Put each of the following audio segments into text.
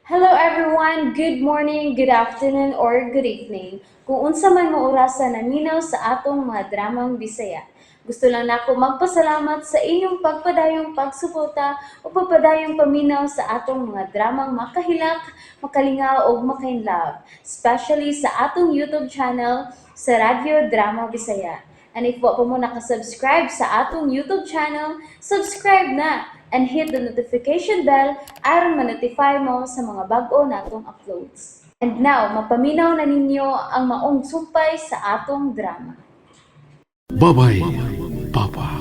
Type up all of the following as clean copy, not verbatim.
Hello everyone, good morning, good afternoon, or good evening. Kung unsa man mo orasan naminaw sa atong mga dramang Bisaya. Gusto lang nako magpasalamat sa inyong pagpadayong pagsuporta o pagpadayong paminaw sa atong mga dramang makahilak, makalingaw o makainlove, especially sa atong YouTube channel sa Radyo Drama Bisaya. And if wa pa mo nakasubscribe sa atong YouTube channel, subscribe na and hit the notification bell aron ma-notify mo sa mga bag-o natong uploads. And now, mapaminaw na ninyo ang maong sumpay sa atong drama. Babay, Papa.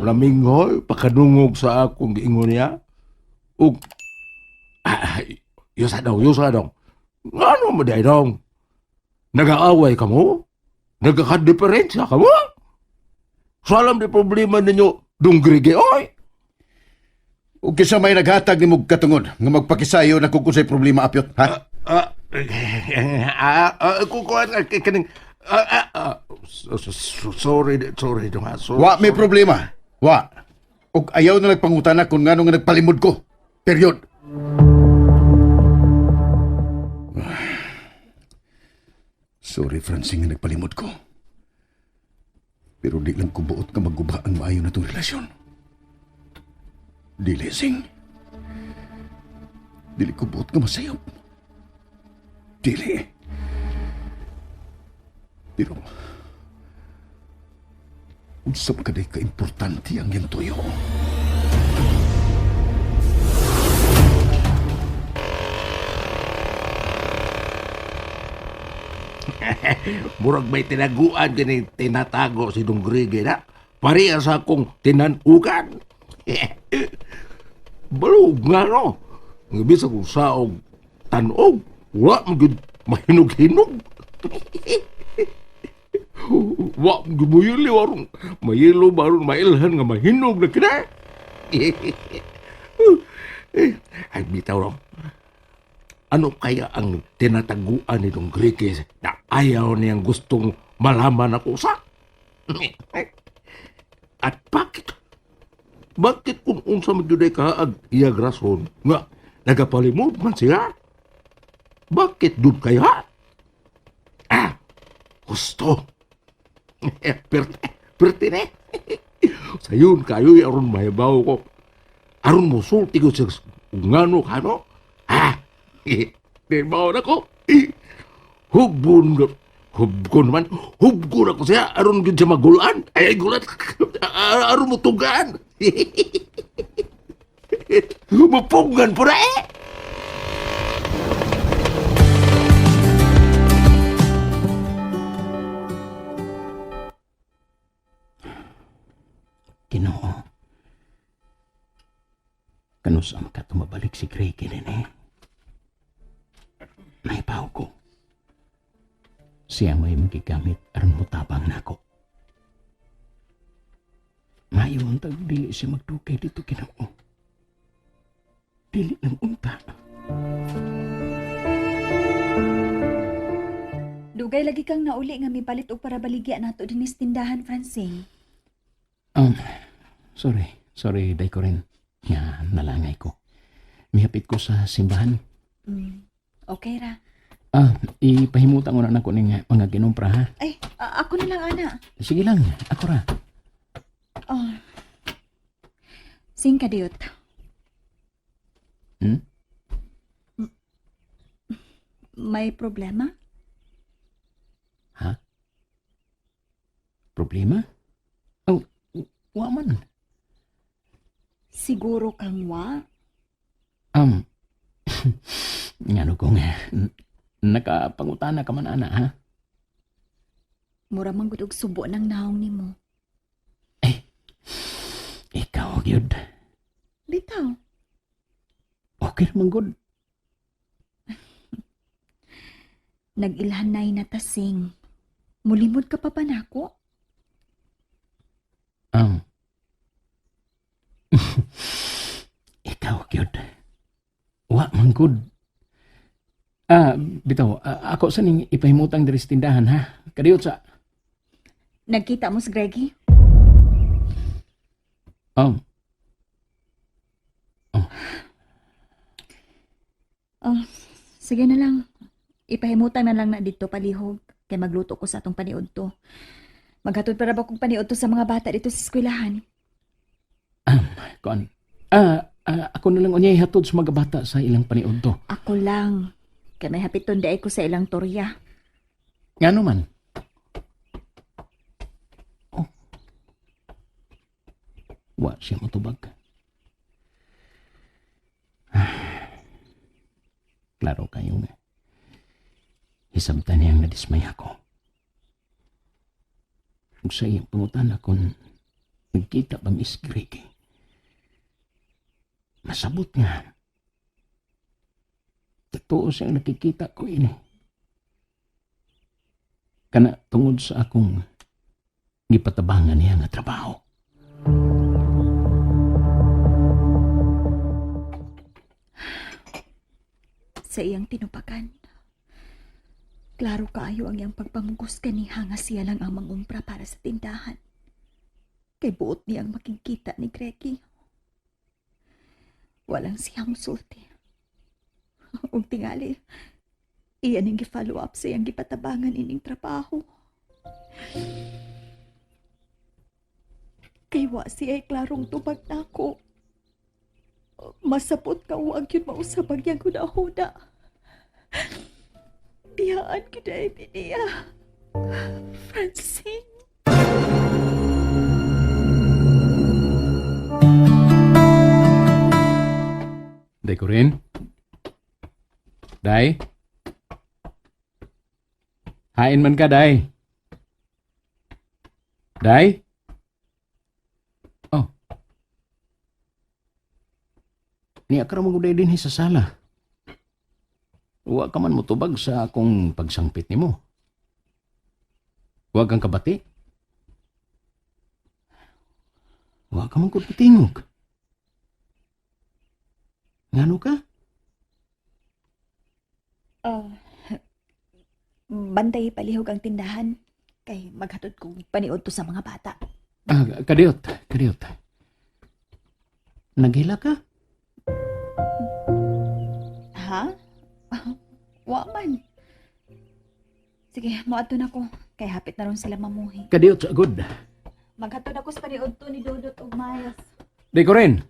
Lamingoy, pakadungog sa akong giingon niya. Ug, yusa daw. Ano mo day dong? Nag-aaway ka mo? Nagkakadeferensya ka mo? So alam di problema ninyo, dungrige, oy! Ug kisa may naghatag ni mog katungod nga magpakisayo na kung say problema apyot, ha? Kukuha kaning, sorry dong ha. Wa may problema. Wa. Ug ayaw na nagpangutana kung ngano nga nagpalimod ko. Period. Sorry, Francine, nga nagpalimod ko. Pero di lang ko buot nga magguba ang maayo na itong relasyon. Dili, Sing. Dili ko buot nga masayop. Dili. Pero, unsap ka day ka-importante ang yang tuyo. Murag may tinaguan kini tinatago si Dungrige na. Pareha sa akong tinanugan. Balog nga no. Nga bisa kong saog tanog. Wala magud mahinog-hinog. Wa gumuyuli warong mayelo baron mailhan nga mahinog na kina. Ay bitaw ron. Ano kaya ang tinataguan ni Dungrige na ayaw niyang gustong malaman ako sa? At bakit? Bakit kung unsa magyuday kaag iyag rason nga nagapalimod man siya? Bakit dun kaya? Gusto. Pertine. Sayon kayo aron mahibaw ko. Aron mo sulti ko sa ngano kano? Mahibaw na ko. Hubgon ako siya. Aron yun siya magulaan. Ay, gulat. Aron mo tugaan. Mapungan po na eh. Ginoo. Kanusam ka tumabalik si Greg nene. Naipaw ko. Siya may magigamit aron mutabang nako. Mayon tag dili siya magdugay dito Ginoo. Dili lang unta. Dugay lagi kang nauli nga mipalit og para baligya nato dinis tindahan, Francine. Sorry, day ko rin. Nga, nalangay ko. Mihapit ko sa simbahan. Okay ra. Ipahimutan ko na nako ng mga ginumpra, ha? Ay, ako na lang, ana. Sige lang, ako ra. Oh. Sing kadiyot. May problema? Ha? Problema? Oh, wa man. Siguro kang wa? Ngano kong nakapangutana ka man ana, ha? Mura man gud og subo ng naong nimo. Ikaw, gyud. Bitaw. Okay naman, good. Nag-ilhanay na tasing. Mulimod ka pa nako? Ikaw, gyud. Wa man, good. Bitaw, ako sa ning ipahimutang diri sa tindahan, ha? Kadiyot sa... Nagkita mo si Greggy? Oh. Oh, sige na lang. Ipahimutan na lang na dito palihog. Kay magluto ko sa atong paniod to. Maghatod para ba kong paniod to sa mga bata dito sa eskwelahan? Kuan. Ako na lang unyay hatod sa mga bata sa ilang paniod to. Ako lang. Kay may hapiton day ko sa ilang torya. Ngano man? Oh. Wa siya matubag. Klaro kayo nga. Hisabtan niyang nadismay ako. Ug sa iyang pangutana kung nagkita ba Miss Greg? Masabot nga. Totoo siyang nakikita ko ini. Kana tungod sa akong gipatabangan niya nga trabaho. Sa iyang tinupakan. Klaro kaayo ang iyang pagpamugos kaniha nga siya lang ang mangumpra para sa tindahan. Kay buot niyang makikita ni Greggy. Walang siyang sulti. Ug tingali, iyan ang gi-follow up sa iyang gipatabangan ining trabaho. Kay wa siya ay klarong tubag nako. Masapot ka wag yun mausabag yang huda-huda. Biyaan kita niya. Francine. Day ko rin. Day? Hain man ka, Day. Day? Oh. Niya ka ramang uday din sa sala. Huwag ka man mutubag sa akong pagsangpit ni mo. Huwag kang kabati. Huwag ka man kutingog. Ngano ka? Bantay palihog ang tindahan. Kay maghatod kong paniod to sa mga bata. Kadiyot. Naghila ka? Ha? Wa man. Sige, moadto na ko. Kay hapit na ron sila mamuhi. Kadiyot sa good. Maghatod ako sa paniod to ni Dudot ug Mayas. Day ko rin.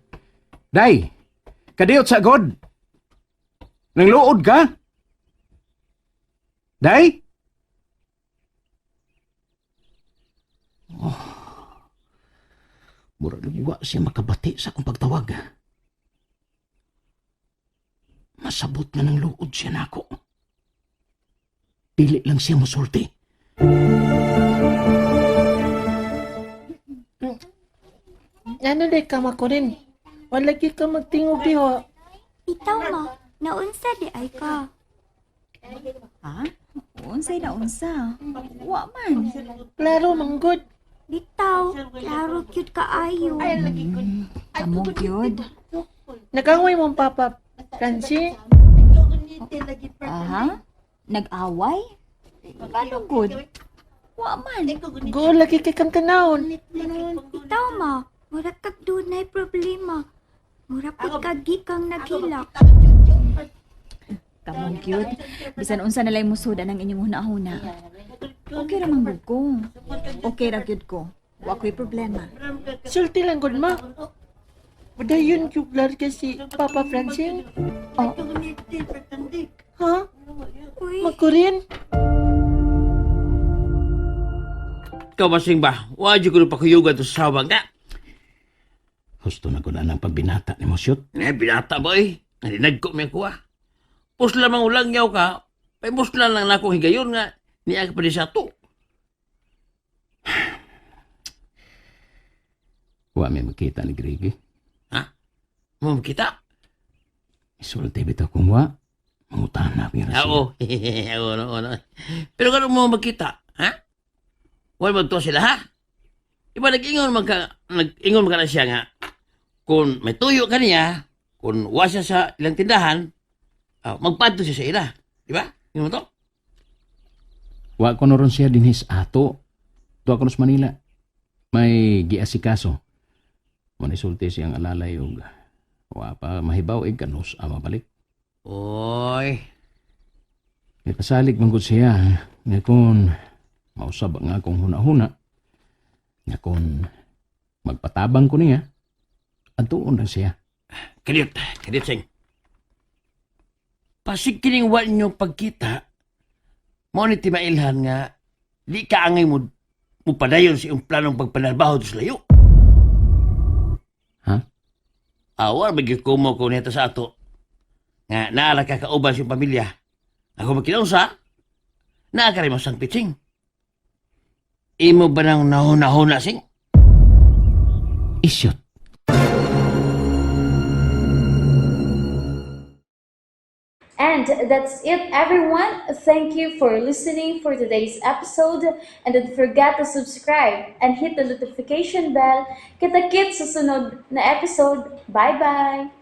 Day! Kadiyot sa good. Nangluod ka? Day? Oh. Mura nagwa siya makabati sa akong pagtawag. Masabot na ng luod siya na ako. Dili lang siya musulti. Ano day ka makurin? Walagi ka magtingog diho. Itaw ma, naunsa di ay ka. Ha? Unsay na unsa? Wa man. Klaro manggod. Bitaw, klaro cute kaayo. Amo gyud. Nagaway mong papa, Francie. Aha? Nag-away? Paano good? Wa man. Go lagi kay kang tanawon. Itaw ma, mura kag dunay problema. Mura pud kagi kang naghilak. Kamong cute. Bisan unsa na lay musuda ng inyong huna-huna. Okay ra man gud ko. Okay ra gyud ko. Wa ko'y problema. Sulti lang gud ma. Padayon juglar kasi Papa Francie. Oh, Ha? Uy, Makurin? Ikaw masing ba? Wadyo ko na pakuyugan to sa sawang ka. Gusto na ko na ng pagbinata ni mo, shoot. Binata boy. Nalinag ko may kuha. Pusla mang ulang yaw ka. May pusla lang na akong higayon nga. Niya ka pa di sa to. Wa may makita ni Greg. Mo kita? Isulti bitaw kung wa. Mangutan na pira siya. Oo. Oo. Pero kano mo magkita? Ha? Wala magtuwa sila ha? Iba nag-ingon ka na siya nga. Kung may tuyo ka niya, kung wasa sa ilang tindahan, magpadto siya sa ila. Di ba? Yun mo to? Wa ko noron siya dinhis ato. Tuwa ko sa Manila. May giasikaso. Manisulti siyang alalay og wa pa mahibaw ig kanus ama balik. Oy, Ipasalig man gud siya. Nga kung mausab nga akong huna-huna. Nga kung magpatabang ko niya, adtuon na siya. kadiyot, sing. Pasig kining wa nyo pagkita, mo ni timailhan nga, di ka angay mo padayon sa iyong planong pagpanarbaho sa layo. Ha? Awar, magikumo ko nito sa ato. Nga, naala ka kauban sa iyong pamilya. Ako magkinaunsa, naakari mo sang pitching. Imo ba nang nahuna-huna, sing? Isyot. And that's it, everyone. Thank you for listening for today's episode. And don't forget to subscribe and hit the notification bell. Kita-kits sa sunod na episode. Bye-bye!